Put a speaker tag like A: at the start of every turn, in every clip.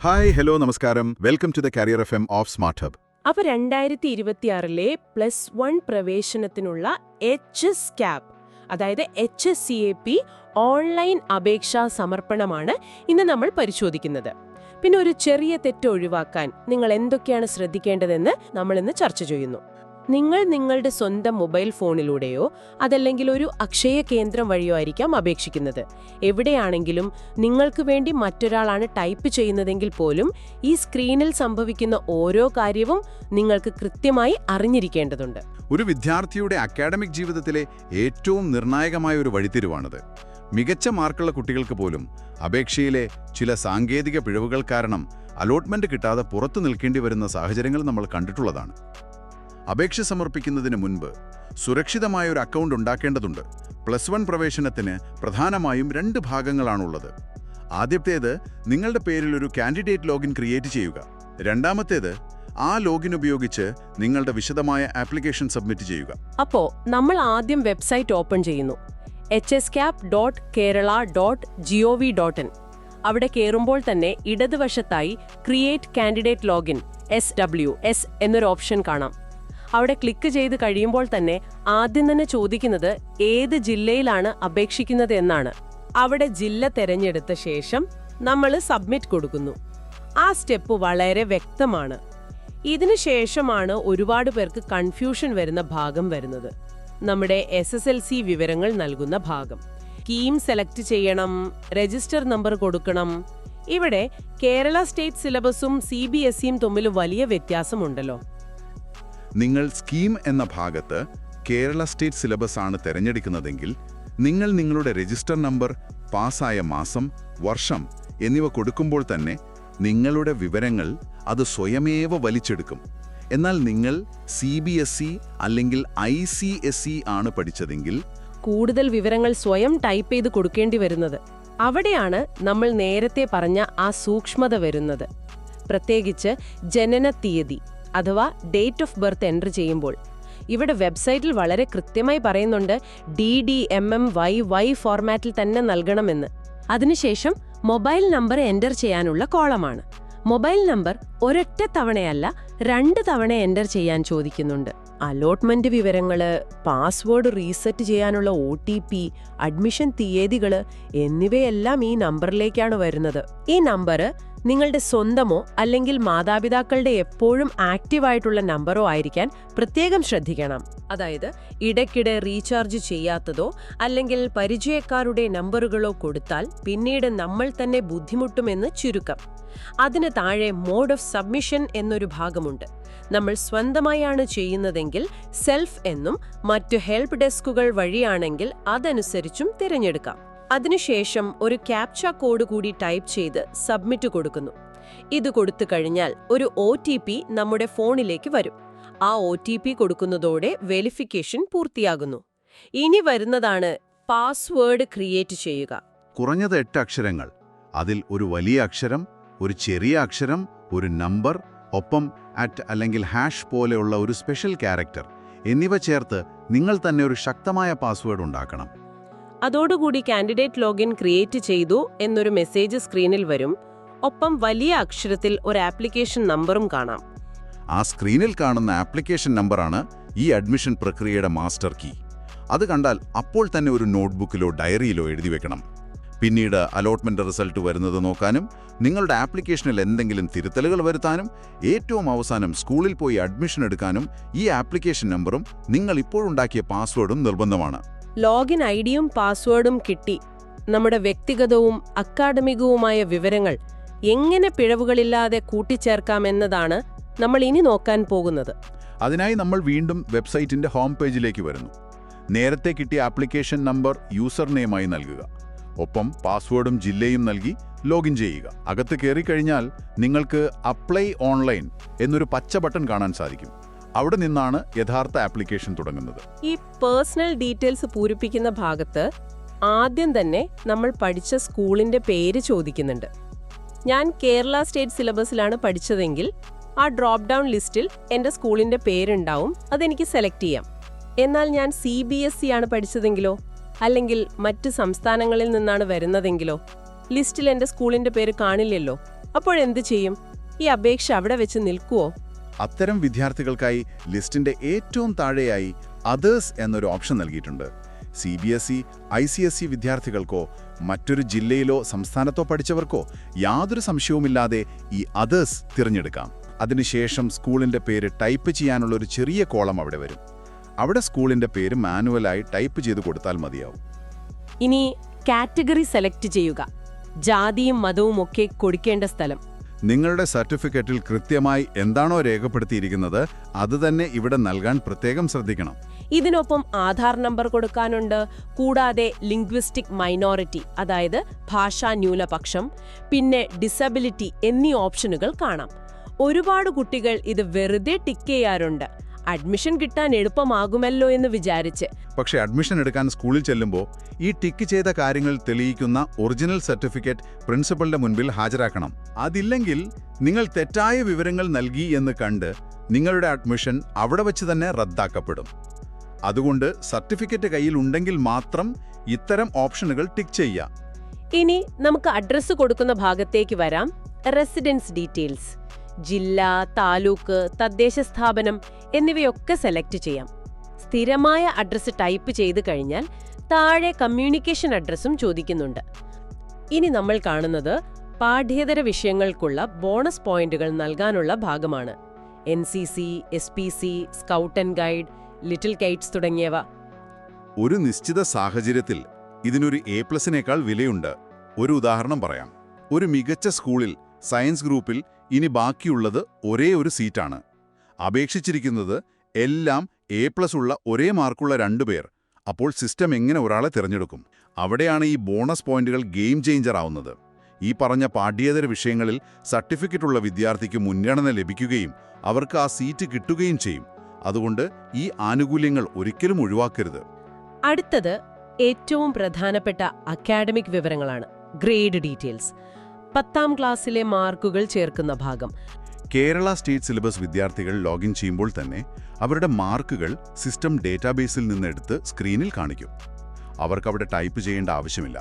A: Hi hello നമസ്കാരം welcome to the career FM of smart hub.
B: അപ്പോൾ 2026 +1 പ്രവേശനത്തിനുള്ള HSCAP അതായത് HSCAP ഓൺലൈൻ അപേക്ഷാ സമർപ്പണമാണ് ഇന്ന് നമ്മൾ പരിശോധിക്കുന്നത്. പിന്നെ ഒരു ചെറിയ തെറ്റ് ഒഴിവാക്കാൻ നിങ്ങൾ എന്തൊക്കെയാണ് ശ്രദ്ധിക്കേണ്ടതെന്ന് നമ്മളിന്ന് ചർച്ച ചെയ്യുന്നു. നിങ്ങൾ നിങ്ങളുടെ സ്വന്തം മൊബൈൽ ഫോണിലൂടെയോ അതല്ലെങ്കിൽ ഒരു അക്ഷയ കേന്ദ്രം വഴിയോ ആയിരിക്കാം അപേക്ഷിക്കുന്നത്. എവിടെയാണെങ്കിലും നിങ്ങൾക്ക് വേണ്ടി മറ്റൊരാളാണ് ടൈപ്പ് ചെയ്യുന്നതെങ്കിൽ പോലും ഈ സ്ക്രീനിൽ സംഭവിക്കുന്ന ഓരോ കാര്യവും നിങ്ങൾക്ക് കൃത്യമായി അറിഞ്ഞിരിക്കേണ്ടതുണ്ട്.
A: ഒരു വിദ്യാർത്ഥിയുടെ അക്കാഡമിക് ജീവിതത്തിലെ ഏറ്റവും നിർണായകമായ ഒരു വഴിത്തിരിവാണിത്. മികച്ച മാർക്കുള്ള കുട്ടികൾക്ക് പോലും അപേക്ഷയിലെ ചില സാങ്കേതിക പിഴവുകൾ കാരണം അലോട്ട്മെന്റ് കിട്ടാതെ പുറത്തു നിൽക്കേണ്ടി വരുന്ന സാഹചര്യങ്ങൾ നമ്മൾ കണ്ടിട്ടുള്ളതാണ്. അപേക്ഷ സമർപ്പിക്കുന്നതിന് മുൻപ് സുരക്ഷിതമായ ഒരു അക്കൗണ്ട് ഉണ്ടാക്കേണ്ടതുണ്ട്. +1 പ്രവേശനത്തിന് പ്രധാനമായും 2 ഭാഗങ്ങളാണുള്ളത്. ആദ്യത്തേത് നിങ്ങളുടെ പേരിൽ ഒരു കാൻഡിഡേറ്റ് ലോഗിൻ ക്രിയേറ്റ് ചെയ്യുക. രണ്ടാമത്തേത് ആ ലോഗിൻ ഉപയോഗിച്ച് നിങ്ങളുടെ വിശദമായ ആപ്ലിക്കേഷൻ സബ്മിറ്റ് ചെയ്യുക.
B: അപ്പോൾ നമ്മൾ ആദ്യം വെബ്സൈറ്റ് ഓപ്പൺ ചെയ്യുന്നു, hscap.kerala.gov.in. അവിടെ കയറുമ്പോൾ തന്നെ ഇടതുവശത്തായി ക്രിയേറ്റ് കാൻഡിഡേറ്റ് ലോഗിൻ SWS എന്നൊരു ഓപ്ഷൻ കാണാം. അവിടെ ക്ലിക്ക് ചെയ്ത് കഴിയുമ്പോൾ തന്നെ ആദ്യം തന്നെ ചോദിക്കുന്നത് ഏത് ജില്ലയിലാണ് അപേക്ഷിക്കുന്നത് എന്നാണ്. അവിടെ ജില്ല തിരഞ്ഞെടുത്ത ശേഷം നമ്മൾ സബ്മിറ്റ് കൊടുക്കുന്നു. ആ സ്റ്റെപ്പ് വളരെ വ്യക്തമാണ്. ഇതിനു ശേഷമാണ് ഒരുപാട് പേർക്ക് കൺഫ്യൂഷൻ വരുന്ന ഭാഗം വരുന്നത്, നമ്മുടെ SSLC വിവരങ്ങൾ നൽകുന്ന ഭാഗം. സ്കീം സെലക്ട് ചെയ്യണം, രജിസ്റ്റർ നമ്പർ കൊടുക്കണം. ഇവിടെ കേരള സ്റ്റേറ്റ് സിലബസും CBSEയും തമ്മിൽ വലിയ വ്യത്യാസമുണ്ടല്ലോ.
A: നിങ്ങൾ സ്കീം എന്ന ഭാഗത്ത് കേരള സ്റ്റേറ്റ് സിലബസ് ആണ് തിരഞ്ഞെടുക്കുന്നതെങ്കിൽ നിങ്ങൾ നിങ്ങളുടെ രജിസ്റ്റർ നമ്പർ, പാസ്സായ മാസം, വർഷം എന്നിവ കൊടുക്കുമ്പോൾ തന്നെ നിങ്ങളുടെ വിവരങ്ങൾ അത് സ്വയമേവ വലിച്ചെടുക്കും. എന്നാൽ നിങ്ങൾ CBSE അല്ലെങ്കിൽ ICSE ആണ് പഠിച്ചതെങ്കിൽ
B: കൂടുതൽ വിവരങ്ങൾ സ്വയം ടൈപ്പ് ചെയ്ത് കൊടുക്കേണ്ടി വരുന്നത്. അവിടെയാണ് നമ്മൾ നേരത്തെ പറഞ്ഞ ആ സൂക്ഷ്മത വരുന്നത്. പ്രത്യേകിച്ച് ജനന തീയതി അഥവാ ഡേറ്റ് ഓഫ് ബർത്ത് എൻ്റർ ചെയ്യുമ്പോൾ ഇവിടെ വെബ്സൈറ്റിൽ വളരെ കൃത്യമായി പറയുന്നുണ്ട് DDMMYY ഫോർമാറ്റിൽ തന്നെ നൽകണമെന്ന്. അതിനുശേഷം മൊബൈൽ നമ്പർ എൻ്റർ ചെയ്യാനുള്ള കോളമാണ്. മൊബൈൽ നമ്പർ ഒരൊറ്റ തവണയല്ല 2 തവണ എൻ്റർ ചെയ്യാൻ ചോദിക്കുന്നുണ്ട്. അലോട്ട്മെന്റ് വിവരങ്ങള്, പാസ്വേഡ് റീസെറ്റ് ചെയ്യാനുള്ള OTP, അഡ്മിഷൻ തീയതികള് എന്നിവയെല്ലാം ഈ നമ്പറിലേക്കാണ് വരുന്നത്. ഈ നമ്പർ നിങ്ങളുടെ സ്വന്തമോ അല്ലെങ്കിൽ മാതാപിതാക്കളുടെ എപ്പോഴും ആക്റ്റീവായിട്ടുള്ള നമ്പറോ ആയിരിക്കാൻ പ്രത്യേകം ശ്രദ്ധിക്കണം. അതായത് ഇടയ്ക്കിടെ റീചാർജ് ചെയ്യാത്തതോ അല്ലെങ്കിൽ പരിചയക്കാരുടെ നമ്പറുകളോ കൊടുത്താൽ പിന്നീട് നമ്മൾ തന്നെ ബുദ്ധിമുട്ടുമെന്ന് ചുരുക്കം. അതിന് താഴെ മോഡ് ഓഫ് സബ്മിഷൻ എന്നൊരു ഭാഗമുണ്ട്. നമ്മൾ സ്വന്തമായാണ് ചെയ്യുന്നതെങ്കിൽ സെൽഫ് എന്നും മറ്റു ഹെൽപ്പ് ഡെസ്കുകൾ വഴിയാണെങ്കിൽ അതനുസരിച്ചും തിരഞ്ഞെടുക്കാം. അതിനുശേഷം ഒരു ക്യാപ്ച കോഡ് കൂടി ടൈപ്പ് ചെയ്ത് സബ്മിറ്റ് കൊടുക്കുന്നു. ഇത് കൊടുത്തു കഴിഞ്ഞാൽ ഒരു OTP നമ്മുടെ ഫോണിലേക്ക് വരും. ആ OTP കൊടുക്കുന്നതോടെ വെരിഫിക്കേഷൻ പൂർത്തിയാകുന്നു. ഇനി വരുന്നതാണ് പാസ്വേഡ് ക്രിയേറ്റ് ചെയ്യുക.
A: കുറഞ്ഞത് 8 അക്ഷരങ്ങൾ, അതിൽ ഒരു വലിയ അക്ഷരം, ഒരു ചെറിയ അക്ഷരം, ഒരു നമ്പർ, ഒപ്പം അല്ലെങ്കിൽ ഹാഷ് പോലെയുള്ള ഒരു സ്പെഷ്യൽ ക്യാരക്ടർ എന്നിവ ചേർത്ത് നിങ്ങൾ തന്നെ ഒരു ശക്തമായ പാസ്വേഡ് ഉണ്ടാക്കണം.
B: അതോടുകൂടി കാൻഡിഡേറ്റ് ലോഗിൻ ക്രിയേറ്റ് ചെയ്തു എന്നൊരു മെസ്സേജ് സ്ക്രീനിൽ വരും. ഒപ്പം വലിയ അക്ഷരത്തിൽ ഒരു ആപ്ലിക്കേഷൻ നമ്പറും കാണാം.
A: ആ സ്ക്രീനിൽ കാണുന്ന ആപ്ലിക്കേഷൻ നമ്പറാണ് ഈ അഡ്മിഷൻ പ്രക്രിയയുടെ മാസ്റ്റർ കീ. അത് കണ്ടാൽ അപ്പോൾ തന്നെ ഒരു നോട്ട്ബുക്കിലോ ഡയറിയിലോ എഴുതി വെക്കണം. പിന്നീട് അലോട്ട്മെന്റ് റിസൾട്ട് വരുന്നത് നോക്കാനും നിങ്ങളുടെ ആപ്ലിക്കേഷനിൽ എന്തെങ്കിലും തിരുത്തലുകൾ വരുത്താനും ഏറ്റവും അവസാനം സ്കൂളിൽ പോയി അഡ്മിഷൻ എടുക്കാനും ഈ ആപ്ലിക്കേഷൻ നമ്പറും നിങ്ങൾ ഇപ്പോഴുണ്ടാക്കിയ പാസ്വേഡും നിർബന്ധമാണ്.
B: ലോഗിൻ ഐഡിയും പാസ്വേഡും കിട്ടി. നമ്മുടെ വ്യക്തിഗതവും അക്കാഡമികവുമായ വിവരങ്ങൾ എങ്ങനെ പിഴവുകളില്ലാതെ കൂട്ടിച്ചേർക്കാമെന്നതാണ് നമ്മൾ ഇനി നോക്കാൻ പോകുന്നത്.
A: അതിനായി നമ്മൾ വീണ്ടും വെബ്സൈറ്റിന്റെ ഹോം പേജിലേക്ക് വരുന്നു. നേരത്തെ കിട്ടിയ ആപ്ലിക്കേഷൻ നമ്പർ യൂസർ നെയിമായി നൽകുക. ഒപ്പം പാസ്വേഡും ജില്ലയും നൽകി ലോഗിൻ ചെയ്യുക. അകത്ത് കയറിക്കഴിഞ്ഞാൽ നിങ്ങൾക്ക് അപ്ലൈ ഓൺലൈൻ എന്നൊരു പച്ച ബട്ടൺ കാണാൻ സാധിക്കും. അവിടെ നിന്നാണ് യഥാർത്ഥ ആപ്ലിക്കേഷൻ തുടങ്ങുന്നത്.
B: ഈ പേഴ്സണൽ ഡീറ്റെയിൽസ് പൂരിപ്പിക്കുന്ന ഭാഗത്ത് ആദ്യം തന്നെ നമ്മൾ പഠിച്ച സ്കൂളിന്റെ പേര് ചോദിക്കുന്നുണ്ട്. ഞാൻ കേരള സ്റ്റേറ്റ് സിലബസിലാണ് പഠിച്ചതെങ്കിൽ ആ ഡ്രോപ്പ് ഡൗൺ ലിസ്റ്റിൽ എൻ്റെ സ്കൂളിന്റെ പേരുണ്ടാവും. അതെനിക്ക് സെലക്ട് ചെയ്യാം. എന്നാൽ ഞാൻ CBSE ആണ് പഠിച്ചതെങ്കിലോ അല്ലെങ്കിൽ മറ്റ് സംസ്ഥാനങ്ങളിൽ നിന്നാണ് വരുന്നതെങ്കിലോ ലിസ്റ്റിൽ എൻ്റെ സ്കൂളിന്റെ പേര് കാണില്ലല്ലോ. അപ്പോഴെന്ത് ചെയ്യും? ഈ അപേക്ഷ അവിടെ വെച്ച് നിൽക്കുവോ?
A: അത്തരം വിദ്യാർത്ഥികൾക്കായി ലിസ്റ്റിന്റെ ഏറ്റവും താഴെയായി അതേഴ്സ് എന്നൊരു ഓപ്ഷൻ നൽകിയിട്ടുണ്ട്. CBSE, ICSE വിദ്യാർത്ഥികൾക്കോ മറ്റൊരു ജില്ലയിലോ സംസ്ഥാനത്തോ പഠിച്ചവർക്കോ യാതൊരു സംശയവുമില്ലാതെ ഈ അതേഴ്സ് തിരഞ്ഞെടുക്കാം. അതിനുശേഷം സ്കൂളിന്റെ പേര് ടൈപ്പ് ചെയ്യാനുള്ള ഒരു ചെറിയ കോളം അവിടെ വരും. അവിടെ സ്കൂളിന്റെ പേര് മാനുവലായി ടൈപ്പ് ചെയ്ത് കൊടുത്താൽ മതിയാവും.
B: ഇനി കാറ്റഗറി സെലക്ട് ചെയ്യുക. ജാതിയും മതവും ഒക്കെ കൊടുക്കേണ്ട സ്ഥലം.
A: നിങ്ങളുടെ സർട്ടിഫിക്കറ്റിൽ കൃത്യമായി എന്താണോ രേഖപ്പെടുത്തിയിരിക്കുന്നത് അത് തന്നെ ഇവിടെ നൽകാൻ പ്രത്യേകം ശ്രദ്ധിക്കണം.
B: ഇതിനൊപ്പം ആധാർ നമ്പർ കൊടുക്കാനുണ്ട്. കൂടാതെ ലിംഗ്വിസ്റ്റിക് മൈനോറിറ്റി, അതായത് ഭാഷാ ന്യൂനപക്ഷം, പിന്നെ ഡിസബിലിറ്റി എന്നീ ഓപ്ഷനുകൾ കാണാം. ഒരുപാട് കുട്ടികൾ ഇത് വെറുതെ ടിക്ക് ചെയ്യാറുണ്ട്, അഡ്മിഷൻ കിട്ടാൻ എളുപ്പമാകുമല്ലോ എന്ന് വിചാരിച്ച്.
A: പക്ഷേ അഡ്മിഷൻ എടുക്കാൻ സ്കൂളിൽ ചെല്ലുമ്പോൾ ഈ ടിക്ക് ചെയ്ത കാര്യങ്ങൾ തെളിയിക്കുന്ന ഒറിജിനൽ സർട്ടിഫിക്കറ്റ് പ്രിൻസിപ്പലിന്റെ മുൻപിൽ ഹാജരാക്കണം. അതില്ലെങ്കിൽ നിങ്ങൾ തെറ്റായ വിവരങ്ങൾ നൽകി എന്ന് കണ്ട് നിങ്ങളുടെ അഡ്മിഷൻ അവിടെ വച്ച് തന്നെ റദ്ദാക്കപ്പെടും. അതുകൊണ്ട് സർട്ടിഫിക്കറ്റ് കയ്യിൽ ഉണ്ടെങ്കിൽ മാത്രം ഇത്തരം ഓപ്ഷനുകൾ ടിക്ക് ചെയ്യാം.
B: ഇനി നമുക്ക് അഡ്രസ്സ് കൊടുക്കുന്ന ഭാഗത്തേക്ക് വരാം. Residence details. ജില്ല, താലൂക്ക്, തദ്ദേശ സ്ഥാപനം എന്നിവയൊക്കെ സെലക്ട് ചെയ്യാം. സ്ഥിരമായ അഡ്രസ്സ് ടൈപ്പ് ചെയ്ത് കഴിഞ്ഞാൽ താഴെ കമ്മ്യൂണിക്കേഷൻ അഡ്രസ്സും ചോദിക്കുന്നുണ്ട്. ഇനി നമ്മൾ കാണുന്നത് പാഠ്യേതര വിഷയങ്ങൾക്കുള്ള ബോണസ് പോയിന്റുകൾ നൽകാനുള്ള ഭാഗമാണ്. NCC, SPC, scout and guide, little Kites തുടങ്ങിയവ.
A: ഒരു നിശ്ചിത സാഹചര്യത്തിൽ ഇതിനൊരു A+നേക്കാൾ വിലയുണ്ട്. ഒരു ഉദാഹരണം പറയാം. ഒരു മികച്ച സ്കൂളിൽ സയൻസ് ഗ്രൂപ്പിൽ ഇനി ബാക്കിയുള്ളത് ഒരേ ഒരു സീറ്റാണ്. അപേക്ഷിച്ചിരിക്കുന്നത് എല്ലാം A+ ഉള്ള ഒരേ മാർക്കുള്ള 2 പേർ. അപ്പോൾ സിസ്റ്റം എങ്ങനെ ഒരാളെ തിരഞ്ഞെടുക്കും? അവിടെയാണ് ഈ ബോണസ് പോയിന്റുകൾ ഗെയിം ചേഞ്ചർ ആവുന്നത്. ഈ പറഞ്ഞ പാഠ്യേതര വിഷയങ്ങളിൽ സർട്ടിഫിക്കറ്റുള്ള വിദ്യാർത്ഥിക്ക് മുൻഗണന ലഭിക്കുകയും അവർക്ക് ആ സീറ്റ് കിട്ടുകയും ചെയ്യും. അതുകൊണ്ട് ഈ ആനുകൂല്യങ്ങൾ ഒരിക്കലും ഒഴിവാക്കരുത്.
B: അടുത്തത് ഏറ്റവും പ്രധാനപ്പെട്ട അക്കാഡമിക് വിവരങ്ങളാണ്. Grade details. 10ാം ക്ലാസ്സിലെ മാർക്കുകൾ ചേർക്കുന്ന ഭാഗം.
A: കേരള സ്റ്റേറ്റ് സിലബസ് വിദ്യാർത്ഥികൾ ലോഗിൻ ചെയ്യുമ്പോൾ തന്നെ അവരുടെ മാർക്കുകൾ സിസ്റ്റം ഡേറ്റാബേസിൽ നിന്നെടുത്ത് സ്ക്രീനിൽ കാണിക്കും. അവർക്കവിടെ ടൈപ്പ് ചെയ്യേണ്ട ആവശ്യമില്ല.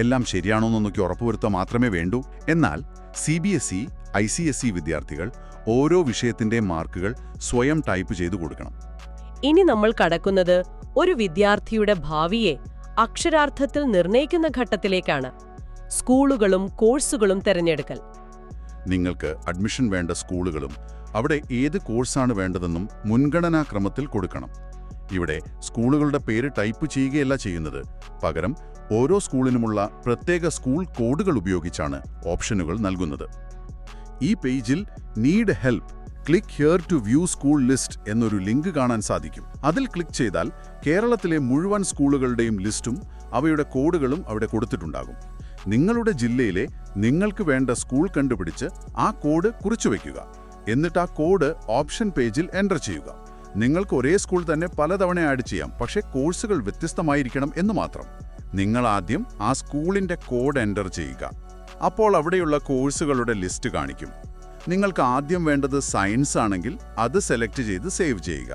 A: എല്ലാം ശരിയാണോന്നൊക്കെ ഉറപ്പുവരുത്തുക മാത്രമേ വേണ്ടൂ. എന്നാൽ CBSE, ICSE വിദ്യാർത്ഥികൾ ഓരോ വിഷയത്തിന്റെ മാർക്കുകൾ സ്വയം ടൈപ്പ് ചെയ്തു കൊടുക്കണം.
B: ഇനി നമ്മൾ കടക്കുന്നത് ഒരു വിദ്യാർത്ഥിയുടെ ഭാവിയെ അക്ഷരാർത്ഥത്തിൽ നിർണ്ണയിക്കുന്ന ഘട്ടത്തിലേക്കാണ്. സ്കൂളുകളും കോഴ്സുകളും തിരഞ്ഞെടുക്കൽ.
A: നിങ്ങൾക്ക് അഡ്മിഷൻ വേണ്ട സ്കൂളുകളും അവിടെ ഏത് കോഴ്സാണ് വേണ്ടതെന്നും മുൻഗണനാക്രമത്തിൽ കൊടുക്കണം. ഇവിടെ സ്കൂളുകളുടെ പേര് ടൈപ്പ് ചെയ്യുകയല്ല ചെയ്യുന്നത്. പകരം ഓരോ സ്കൂളിനുമുള്ള പ്രത്യേക സ്കൂൾ കോഡുകൾ ഉപയോഗിച്ചാണ് ഓപ്ഷനുകൾ നൽകുന്നത്. ഈ പേജിൽ need help, click here to view school list എന്നൊരു ലിങ്ക് കാണാൻ സാധിക്കും. അതിൽ ക്ലിക്ക് ചെയ്താൽ കേരളത്തിലെ മുഴുവൻ സ്കൂളുകളുടെയും ലിസ്റ്റും അവയുടെ കോഡുകളും അവിടെ കൊടുത്തിട്ടുണ്ടാകും. നിങ്ങളുടെ ജില്ലയിലെ നിങ്ങൾക്ക് വേണ്ട സ്കൂൾ കണ്ടുപിടിച്ച് ആ കോഡ് കുറിച്ചുവെക്കുക. എന്നിട്ട് ആ കോഡ് ഓപ്ഷൻ പേജിൽ എൻ്റർ ചെയ്യുക. നിങ്ങൾക്ക് ഒരേ സ്കൂൾ തന്നെ പലതവണ ആഡ് ചെയ്യാം, പക്ഷേ കോഴ്സുകൾ വ്യത്യസ്തമായിരിക്കണം എന്ന് മാത്രം. നിങ്ങൾ ആദ്യം ആ സ്കൂളിൻ്റെ കോഡ് എൻ്റർ ചെയ്യുക. അപ്പോൾ അവിടെയുള്ള കോഴ്സുകളുടെ ലിസ്റ്റ് കാണിക്കും. നിങ്ങൾക്ക് ആദ്യം വേണ്ടത് സയൻസ് ആണെങ്കിൽ അത് സെലക്ട് ചെയ്ത് സേവ് ചെയ്യുക.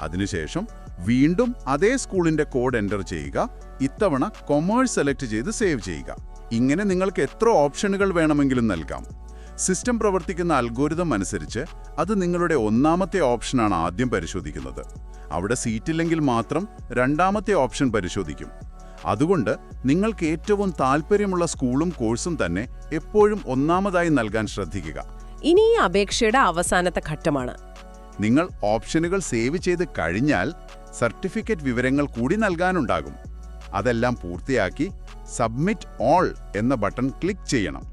A: അതിനുശേഷം വീണ്ടും അതേ സ്കൂളിൻ്റെ കോഡ് എൻ്റർ ചെയ്യുക. ഇത്തവണ കൊമേഴ്സ് സെലക്ട് ചെയ്ത് സേവ് ചെയ്യുക. ഇങ്ങനെ നിങ്ങൾക്ക് എത്ര ഓപ്ഷനുകൾ വേണമെങ്കിലും നൽകാം. സിസ്റ്റം പ്രവർത്തിക്കുന്ന അൽഗോരിതം അനുസരിച്ച് അത് നിങ്ങളുടെ ഒന്നാമത്തെ ഓപ്ഷനാണ് ആദ്യം പരിശോധിക്കുന്നത്. അവിടെ സീറ്റില്ലെങ്കിൽ മാത്രം രണ്ടാമത്തെ ഓപ്ഷൻ പരിശോധിക്കും. അതുകൊണ്ട് നിങ്ങൾക്ക് ഏറ്റവും താൽപ്പര്യമുള്ള സ്കൂളും കോഴ്സും തന്നെ എപ്പോഴും ഒന്നാമതായി നൽകാൻ ശ്രദ്ധിക്കുക.
B: ഇനി ഈ അപേക്ഷയുടെ അവസാനത്തെ ഘട്ടമാണ്.
A: നിങ്ങൾ ഓപ്ഷനുകൾ സേവ് ചെയ്ത് കഴിഞ്ഞാൽ സർട്ടിഫിക്കറ്റ് വിവരങ്ങൾ കൂടി നൽകാനുണ്ടാകും. അതെല്ലാം പൂർത്തിയാക്കി സബ്മിറ്റ് ഓൾ എന്ന ബട്ടൺ ക്ലിക്ക് ചെയ്യണം.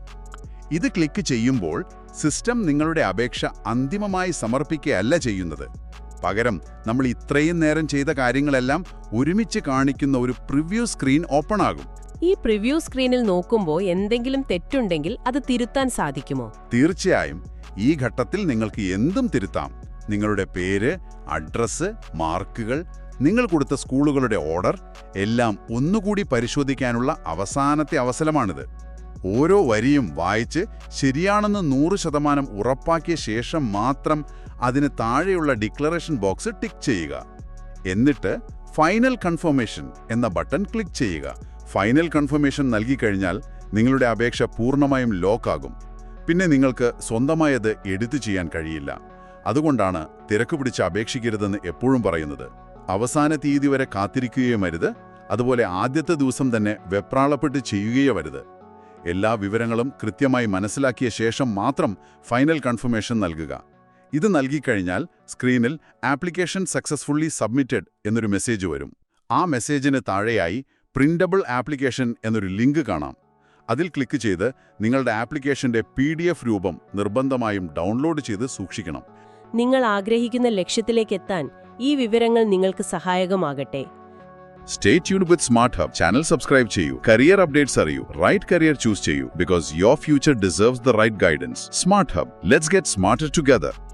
A: ഇത് ക്ലിക്ക് ചെയ്യുമ്പോൾ സിസ്റ്റം നിങ്ങളുടെ അപേക്ഷ അന്തിമമായി സമർപ്പിക്കുകയല്ല ചെയ്യുന്നത്. പകരം നമ്മൾ ഇത്രയും നേരം ചെയ്ത കാര്യങ്ങളെല്ലാം ഒരുമിച്ച് കാണിക്കുന്ന ഒരു പ്രിവ്യൂ സ്ക്രീൻ ഓപ്പൺ ആകും.
B: ഈ പ്രിവ്യൂ സ്ക്രീനിൽ നോക്കുമ്പോൾ എന്തെങ്കിലും തെറ്റുണ്ടെങ്കിൽ അത് തിരുത്താൻ സാധിക്കുമോ?
A: തീർച്ചയായും. ഈ ഘട്ടത്തിൽ നിങ്ങൾക്ക് എന്തും തിരുത്താം. നിങ്ങളുടെ പേര്, അഡ്രസ്സ്, മാർക്കുകൾ, നിങ്ങൾ കൊടുത്ത സ്കൂളുകളുടെ ഓർഡർ എല്ലാം ഒന്നുകൂടി പരിശോധിക്കാനുള്ള അവസാനത്തെ അവസരമാണിത്. ഓരോ വരിയും വായിച്ച് ശരിയാണെന്ന് 100% ഉറപ്പാക്കിയ ശേഷം മാത്രം അതിന് താഴെയുള്ള ഡിക്ലറേഷൻ ബോക്സ് ടിക്ക് ചെയ്യുക. എന്നിട്ട് ഫൈനൽ കൺഫർമേഷൻ എന്ന ബട്ടൺ ക്ലിക്ക് ചെയ്യുക. ഫൈനൽ കൺഫർമേഷൻ നൽകിക്കഴിഞ്ഞാൽ നിങ്ങളുടെ അപേക്ഷ പൂർണ്ണമായും ലോക്കാകും. പിന്നെ നിങ്ങൾക്ക് സ്വന്തമായത് എഡിറ്റ് ചെയ്യാൻ കഴിയില്ല. അതുകൊണ്ടാണ് തിരക്ക് പിടിച്ച് അപേക്ഷിക്കരുതെന്ന് എപ്പോഴും പറയുന്നത്. അവസാന തീയതി വരെ കാത്തിരിക്കുകയും അരുത്, അതുപോലെ ആദ്യത്തെ ദിവസം തന്നെ വെപ്രാളപ്പെട്ട് ചെയ്യുകയോ അരുത്. എല്ലാ വിവരങ്ങളും കൃത്യമായി മനസ്സിലാക്കിയ ശേഷം മാത്രം ഫൈനൽ കൺഫർമേഷൻ നൽകുക. ഇത് നൽകിക്കഴിഞ്ഞാൽ സ്ക്രീനിൽ ആപ്ലിക്കേഷൻ സക്സസ്ഫുള്ളി സബ്മിറ്റഡ് എന്നൊരു മെസ്സേജ് വരും. ആ മെസ്സേജിന് താഴെയായി പ്രിന്റബിൾ ആപ്ലിക്കേഷൻ എന്നൊരു ലിങ്ക് കാണാം. അതിൽ ക്ലിക്ക് ചെയ്ത് നിങ്ങളുടെ ആപ്ലിക്കേഷന്റെ PDF രൂപം നിർബന്ധമായും ഡൗൺലോഡ് ചെയ്ത് സൂക്ഷിക്കണം.
B: നിങ്ങൾ ആഗ്രഹിക്കുന്ന ലക്ഷ്യത്തിലേക്ക് എത്താൻ ഈ വിവരങ്ങൾ നിങ്ങൾക്ക് സഹായകമാകട്ടെ.
A: Stay tuned with Smart Hub. Channel subscribe ചെയ്യൂ. Career updates അറിയൂ. Right career choose ചെയ്യൂ. Because your future deserves the right guidance. Smart Hub. Let's get smarter together.